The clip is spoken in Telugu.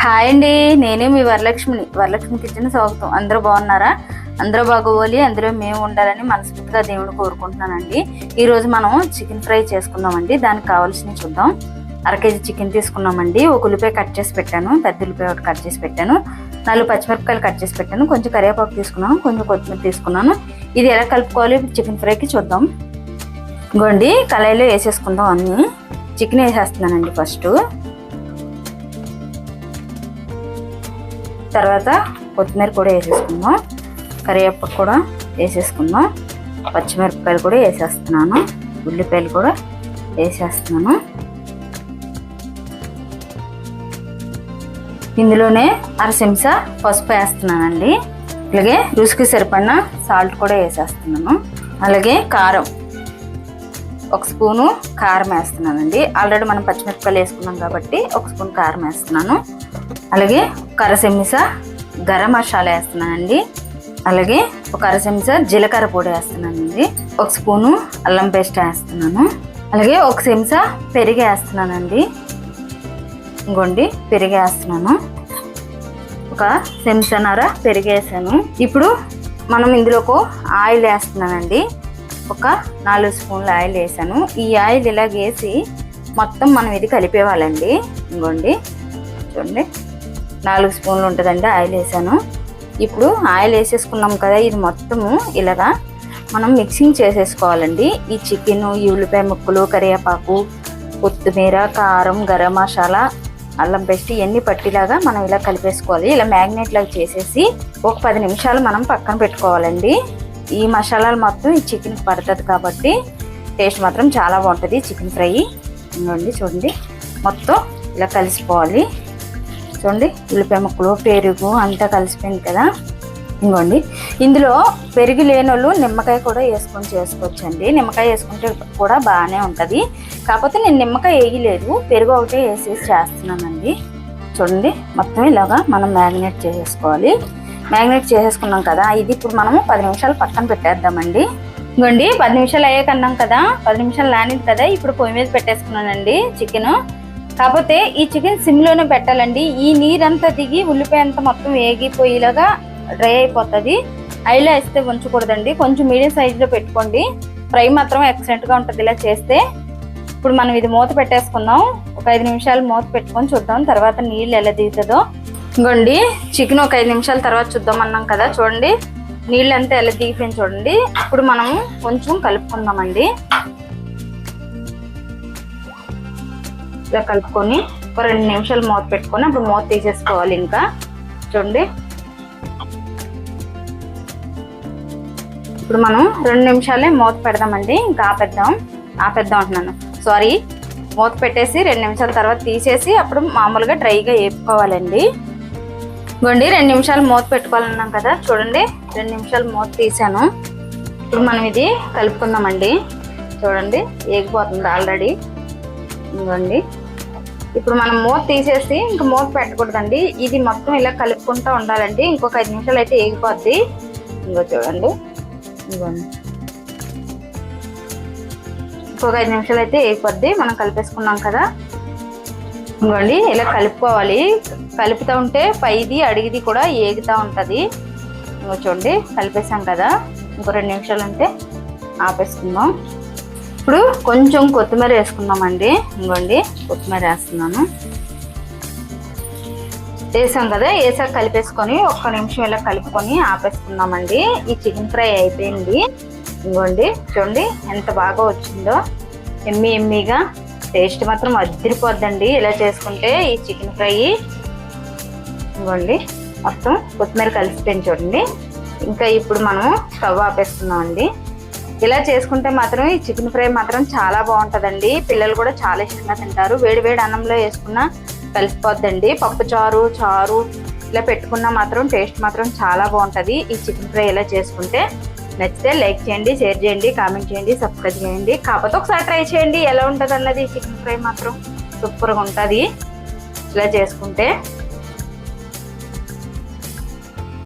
హాయ్ అండి, నేనే మీ వరలక్ష్మి కిచెన్ స్వాగతం. అందరూ బాగున్నారా? అందరూ బాగోవాలి, అందులో మేము ఉండాలని మనస్ఫూర్తిగా దేవుడు కోరుకుంటున్నానండి. ఈరోజు మనం చికెన్ ఫ్రై చేసుకుందామండి. దానికి కావాల్సినవి చూద్దాం. 1/2 కేజీ చికెన్ తీసుకున్నామండి. ఒక ఉల్లిపాయ కట్ చేసి పెట్టాను, పెద్ద ఉల్లిపాయ ఒకటి కట్ చేసి పెట్టాను, 4 పచ్చిమిరపకాయలు కట్ చేసి పెట్టాను, కొంచెం కరివేపాకు తీసుకున్నాను, కొంచెం కొత్తిమీర తీసుకున్నాను. ఇది ఎలా కలుపుకోవాలి చికెన్ ఫ్రైకి చూద్దాం. ఇంకోండి కళాయిలో వేసేసుకుందాం. అన్నీ చికెన్ వేసేస్తున్నానండి. ఫస్ట్ తర్వాత కొత్తిమీర కూడా వేసేసుకుందాం, కరివేపాకు కూడా వేసేసుకుందాం, పచ్చిమిరపకాయలు కూడా వేసేస్తున్నాను, ఉల్లిపాయలు కూడా వేసేస్తున్నాను. ఇందులోనే 1/2 చెంచా పసుపు వేస్తున్నానండి. అలాగే రుచికి సరిపడిన సాల్ట్ కూడా వేసేస్తున్నాను. అలాగే కారం 1 స్పూను కారం వేస్తున్నానండి. ఆల్రెడీ మనం పచ్చిమిరపకాయలు వేసుకున్నాం కాబట్టి 1 స్పూన్ కారం వేస్తున్నాను. అలాగే 1/2 చెంచా గరం మసాలా వేస్తున్నానండి. అలాగే 1/2 చెంచా జీలకర్ర పొడి వేస్తున్నానండి. 1 స్పూను అల్లం పేస్ట్ వేస్తున్నాను. అలాగే 1 చెంచా పెరుగు వేస్తున్నానండి. ఇంకోండి పెరుగు వేస్తున్నాను, 1 చెంచాన్నర పెరుగు వేసాను. ఇప్పుడు మనం ఇందులోకి ఆయిల్ వేస్తున్నానండి. 4 స్పూన్ల ఆయిల్ వేసాను. ఈ ఆయిల్ ఇలాగ వేసి మొత్తం మనం ఇది కలిపేవాళ్ళండి. ఇంకోండి చూడండి 4 స్పూన్లు ఉంటుందండి ఆయిల్ వేసాను. ఇప్పుడు ఆయిల్ వేసేసుకున్నాం కదా, ఇది మొత్తము ఇలాగా మనం మిక్సింగ్ చేసేసుకోవాలండి. ఈ చికెన్, ఈ ఉల్లిపాయ ముక్కలు, కరివేపాకు, కొత్తిమీర, కారం, గరం మసాలా, అల్లం పేస్ట్ ఇవన్నీ పట్టిలాగా మనం ఇలా కలిపేసుకోవాలి. ఇలా మ్యాగ్నేట్ లాగా చేసేసి ఒక 10 నిమిషాలు మనం పక్కన పెట్టుకోవాలండి. ఈ మసాలాలు మొత్తం ఈ చికెన్కి పడుతుంది కాబట్టి టేస్ట్ మాత్రం చాలా బాగుంటుంది చికెన్ ఫ్రై. ఇంకోండి చూడండి మొత్తం ఇలా కలిసిపోవాలి. చూడండి ఉల్లిపాయ ముక్కలు, పెరుగు అంతా కలిసిపోయింది కదా. ఇంకోండి ఇందులో పెరుగు లేని వాళ్ళు నిమ్మకాయ కూడా వేసుకొని చేసుకోవచ్చండి. నిమ్మకాయ వేసుకుంటే కూడా బాగానే ఉంటుంది. కాకపోతే నేను నిమ్మకాయ వేయలేదు, పెరుగు ఒకటే వేసేసి చేస్తున్నానండి. చూడండి మొత్తం ఇలాగా మనం మ్యారినేట్ చేసేసుకోవాలి. మ్యారినేట్ చేసేసుకున్నాం కదా, ఇది ఇప్పుడు మనము 10 నిమిషాలు పక్కన పెట్టేద్దామండి. ఇంకోండి 10 నిమిషాలు అయ్యాక అన్నాం కదా, 10 నిమిషాలు నానింది కదా. ఇప్పుడు పొయ్యి మీద పెట్టేసుకున్నానండి చికెన్. కాకపోతే ఈ చికెన్ సిమ్లోనే పెట్టాలండి. ఈ నీరంతా దిగి ఉల్లిపాయ అంతా మొత్తం వేగిపోయేలాగా డ్రై అయిపోతుంది. ఆయిల్లో వేస్తే ఉంచకూడదండి, కొంచెం మీడియం సైజులో పెట్టుకోండి. ఫ్రై మాత్రం ఎక్సలెంట్గా ఉంటుంది ఇలా చేస్తే. ఇప్పుడు మనం ఇది మూత పెట్టేసుకుందాం. ఒక 5 నిమిషాలు మూత పెట్టుకొని చూద్దాం తర్వాత నీళ్ళు ఎలా దిగుతుందో. ఇంకోండి చికెన్ ఒక 5 నిమిషాల తర్వాత చూద్దాం అన్నాం కదా, చూడండి నీళ్ళు అంతా ఎలా దిగిపోయింది చూడండి. ఇప్పుడు మనం కొంచెం కలుపుకుందామండి. ఇలా కలుపుకొని ఒక 2 నిమిషాలు మూత పెట్టుకొని అప్పుడు మూత తీసేసుకోవాలి. ఇంకా చూడండి ఇప్పుడు మనం 2 నిమిషాలే మూత పెడదామండి. ఇంకా ఆపేద్దాం అంటున్నాను, సారీ. మూత పెట్టేసి 2 నిమిషాల తర్వాత తీసేసి అప్పుడు మామూలుగా డ్రైగా వేపుకోవాలండి. ఇవ్వండి 2 నిమిషాలు మూత పెట్టుకోవాలన్నాం కదా, చూడండి 2 నిమిషాలు మూత తీసాను. ఇప్పుడు మనం ఇది కలుపుకుందామండి. చూడండి వేగిపోతుంది ఆల్రెడీ. ఇవ్వండి ఇప్పుడు మనం మూత తీసేసి ఇంకా మూత పెట్టకూడదండి, ఇది మొత్తం ఇలా కలుపుకుంటూ ఉండాలండి. ఇంకొక 5 నిమిషాలు అయితే వేగిపోద్ది. ఇంకో చూడండి, ఇవ్వండి ఇంకొక 5 నిమిషాలు అయితే వేగిపోద్ది. మనం కలిపేసుకున్నాం కదా. ఇంకోండి ఇలా కలుపుకోవాలి. కలుపుతూ ఉంటే పైది అడిగిది కూడా ఏగుతూ ఉంటుంది. ఇంకో చూడండి కలిపేసాం కదా, ఇంకో 2 నిమిషాలు ఉంటే ఆపేసుకుందాం. ఇప్పుడు కొంచెం కొత్తిమీర వేసుకుందామండి. ఇంకోండి కొత్తిమీర వేస్తున్నాను. వేసాం కదా, వేసాక కలిపేసుకొని 1 నిమిషం ఇలా కలుపుకొని ఆపేసుకుందామండి. ఈ చికెన్ ఫ్రై అయిపోయింది. ఇంకోండి చూడండి ఎంత బాగా వచ్చిందో, ఎమ్మీగా. టేస్ట్ మాత్రం అదిరిపోద్దండి ఇలా చేసుకుంటే ఈ చికెన్ ఫ్రై. ఇంకోండి మొత్తం కొత్తిమీర కలిసిపోయింది చూడండి. ఇంకా ఇప్పుడు మనం స్టవ్ ఆపేస్తున్నామండి. ఇలా చేసుకుంటే మాత్రం ఈ చికెన్ ఫ్రై మాత్రం చాలా బాగుంటుందండి. పిల్లలు కూడా చాలా ఇష్టంగా తింటారు. వేడి అన్నంలో వేసుకున్నా కలిసిపోద్దండి. పప్పు చారు ఇలా పెట్టుకున్నా మాత్రం టేస్ట్ మాత్రం చాలా బాగుంటుంది ఈ చికెన్ ఫ్రై ఇలా చేసుకుంటే. నచ్చితే లైక్ చేయండి, షేర్ చేయండి, కామెంట్ చేయండి, సబ్స్క్రైబ్ చేయండి. కాకపోతే ఒకసారి ట్రై చేయండి ఎలా ఉంటుంది అన్నది. చికెన్ ఫ్రై మాత్రం సూపర్గా ఉంటుంది ఇలా చేసుకుంటే.